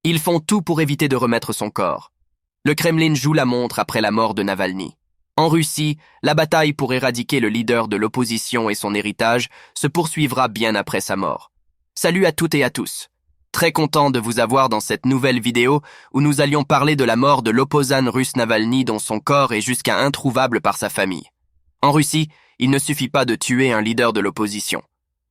Ils font tout pour éviter de remettre son corps. Le Kremlin joue la montre après la mort de Navalny. En Russie, la bataille pour éradiquer le leader de l'opposition et son héritage se poursuivra bien après sa mort. Salut à toutes et à tous. Très content de vous avoir dans cette nouvelle vidéo où nous allions parler de la mort de l'opposant russe Navalny dont son corps est jusqu'à introuvable par sa famille. En Russie, il ne suffit pas de tuer un leader de l'opposition.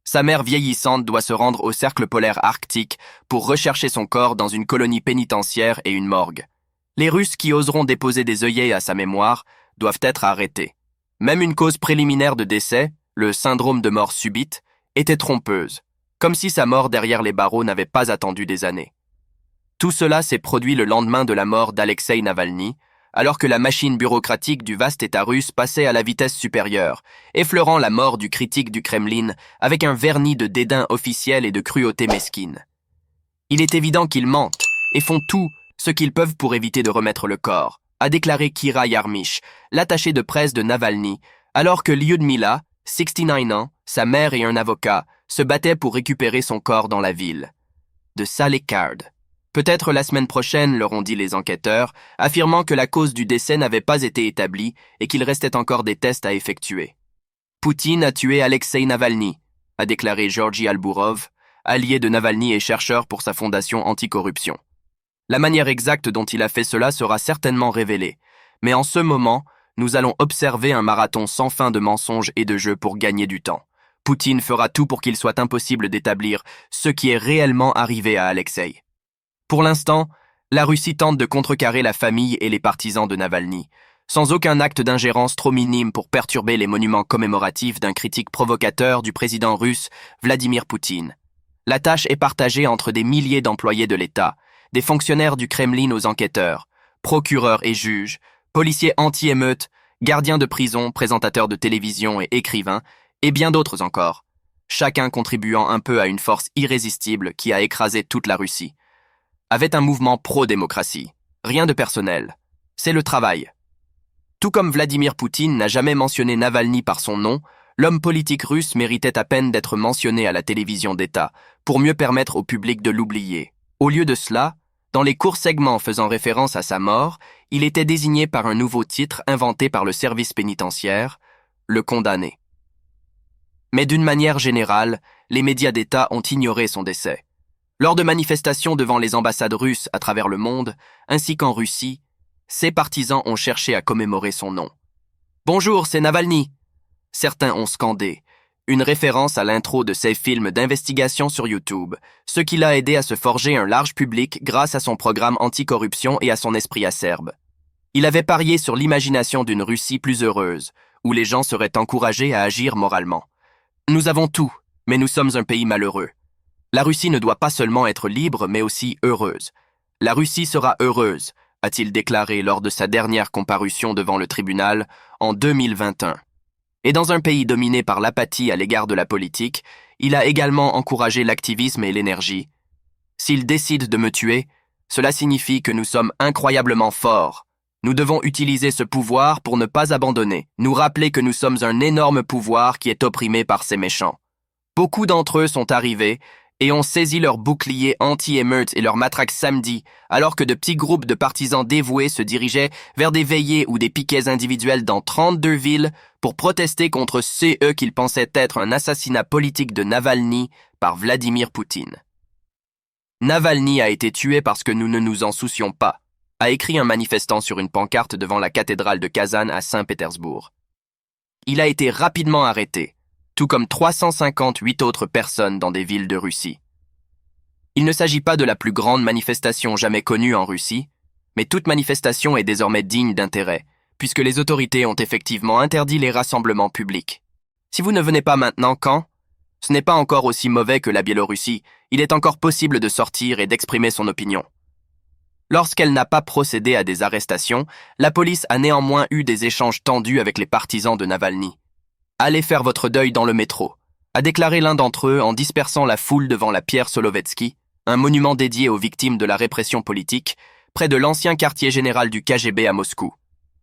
Sa mère vieillissante doit se rendre au cercle polaire arctique pour rechercher son corps dans une colonie pénitentiaire et une morgue. Les Russes qui oseront déposer des œillets à sa mémoire doivent être arrêtés. Même une cause préliminaire de décès, le syndrome de mort subite, était trompeuse, comme si sa mort derrière les barreaux n'avait pas attendu des années. Tout cela s'est produit le lendemain de la mort d'Alexeï Navalny, alors que la machine bureaucratique du vaste État russe passait à la vitesse supérieure, effleurant la mort du critique du Kremlin avec un vernis de dédain officiel et de cruauté mesquine. Il est évident qu'ils mentent et font tout ce qu'ils peuvent pour éviter de remettre le corps, a déclaré Kira Yarmysh, l'attaché de presse de Navalny, alors que Lyudmila, 69 ans, sa mère et un avocat, se battaient pour récupérer son corps dans la ville de Salekard. Peut-être la semaine prochaine, leur ont dit les enquêteurs, affirmant que la cause du décès n'avait pas été établie et qu'il restait encore des tests à effectuer. Poutine a tué Alexeï Navalny, a déclaré Georgi Albourov, allié de Navalny et chercheur pour sa fondation anticorruption. La manière exacte dont il a fait cela sera certainement révélée, mais en ce moment, nous allons observer un marathon sans fin de mensonges et de jeux pour gagner du temps. Poutine fera tout pour qu'il soit impossible d'établir ce qui est réellement arrivé à Alexeï. Pour l'instant, la Russie tente de contrecarrer la famille et les partisans de Navalny, sans aucun acte d'ingérence trop minime pour perturber les monuments commémoratifs d'un critique provocateur du président russe Vladimir Poutine. La tâche est partagée entre des milliers d'employés de l'État, des fonctionnaires du Kremlin aux enquêteurs, procureurs et juges, policiers anti-émeutes, gardiens de prison, présentateurs de télévision et écrivains, et bien d'autres encore, chacun contribuant un peu à une force irrésistible qui a écrasé toute la Russie. Avait un mouvement pro-démocratie. Rien de personnel. C'est le travail. Tout comme Vladimir Poutine n'a jamais mentionné Navalny par son nom, l'homme politique russe méritait à peine d'être mentionné à la télévision d'État pour mieux permettre au public de l'oublier. Au lieu de cela, dans les courts segments faisant référence à sa mort, il était désigné par un nouveau titre inventé par le service pénitentiaire, le condamné. Mais d'une manière générale, les médias d'État ont ignoré son décès. Lors de manifestations devant les ambassades russes à travers le monde, ainsi qu'en Russie, ses partisans ont cherché à commémorer son nom. « Bonjour, c'est Navalny !» Certains ont scandé, une référence à l'intro de ses films d'investigation sur YouTube, ce qui l'a aidé à se forger un large public grâce à son programme anticorruption et à son esprit acerbe. Il avait parié sur l'imagination d'une Russie plus heureuse, où les gens seraient encouragés à agir moralement. Nous avons tout, mais nous sommes un pays malheureux. La Russie ne doit pas seulement être libre, mais aussi heureuse. La Russie sera heureuse, a-t-il déclaré lors de sa dernière comparution devant le tribunal en 2021. Et dans un pays dominé par l'apathie à l'égard de la politique, il a également encouragé l'activisme et l'énergie. S'il décide de me tuer, cela signifie que nous sommes incroyablement forts. Nous devons utiliser ce pouvoir pour ne pas abandonner, nous rappeler que nous sommes un énorme pouvoir qui est opprimé par ces méchants. Beaucoup d'entre eux sont arrivés et ont saisi leurs boucliers anti-émeutes et leurs matraques samedi, alors que de petits groupes de partisans dévoués se dirigeaient vers des veillées ou des piquets individuels dans 32 villes pour protester contre ce qu'ils pensaient être un assassinat politique de Navalny par Vladimir Poutine. Navalny a été tué parce que nous ne nous en soucions pas, a écrit un manifestant sur une pancarte devant la cathédrale de Kazan à Saint-Pétersbourg. Il a été rapidement arrêté, tout comme 358 autres personnes dans des villes de Russie. Il ne s'agit pas de la plus grande manifestation jamais connue en Russie, mais toute manifestation est désormais digne d'intérêt, puisque les autorités ont effectivement interdit les rassemblements publics. Si vous ne venez pas maintenant, quand? Ce n'est pas encore aussi mauvais que la Biélorussie, il est encore possible de sortir et d'exprimer son opinion. Lorsqu'elle n'a pas procédé à des arrestations, la police a néanmoins eu des échanges tendus avec les partisans de Navalny. « Allez faire votre deuil dans le métro », a déclaré l'un d'entre eux en dispersant la foule devant la pierre Solovetsky, un monument dédié aux victimes de la répression politique, près de l'ancien quartier général du KGB à Moscou.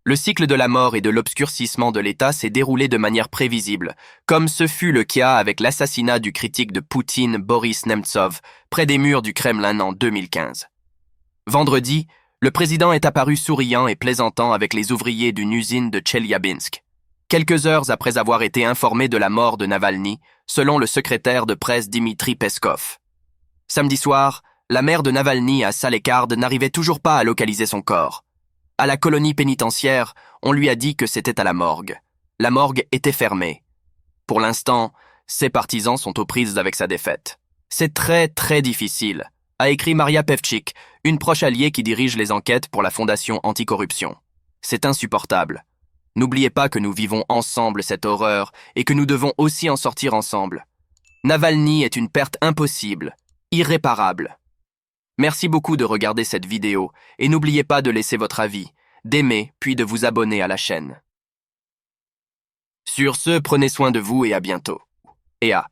Le cycle de la mort et de l'obscurcissement de l'État s'est déroulé de manière prévisible, comme ce fut le cas avec l'assassinat du critique de Poutine Boris Nemtsov, près des murs du Kremlin en 2015. Vendredi, le président est apparu souriant et plaisantant avec les ouvriers d'une usine de Tcheliabinsk. Quelques heures après avoir été informé de la mort de Navalny, selon le secrétaire de presse Dimitri Peskov. Samedi soir, la mère de Navalny à Salekard n'arrivait toujours pas à localiser son corps. À la colonie pénitentiaire, on lui a dit que c'était à la morgue. La morgue était fermée. Pour l'instant, ses partisans sont aux prises avec sa défaite. C'est très difficile, a écrit Maria Pevchik, une proche alliée qui dirige les enquêtes pour la Fondation Anticorruption. C'est insupportable. N'oubliez pas que nous vivons ensemble cette horreur et que nous devons aussi en sortir ensemble. Navalny est une perte impossible, irréparable. Merci beaucoup de regarder cette vidéo et n'oubliez pas de laisser votre avis, d'aimer puis de vous abonner à la chaîne. Sur ce, prenez soin de vous et à bientôt. Et à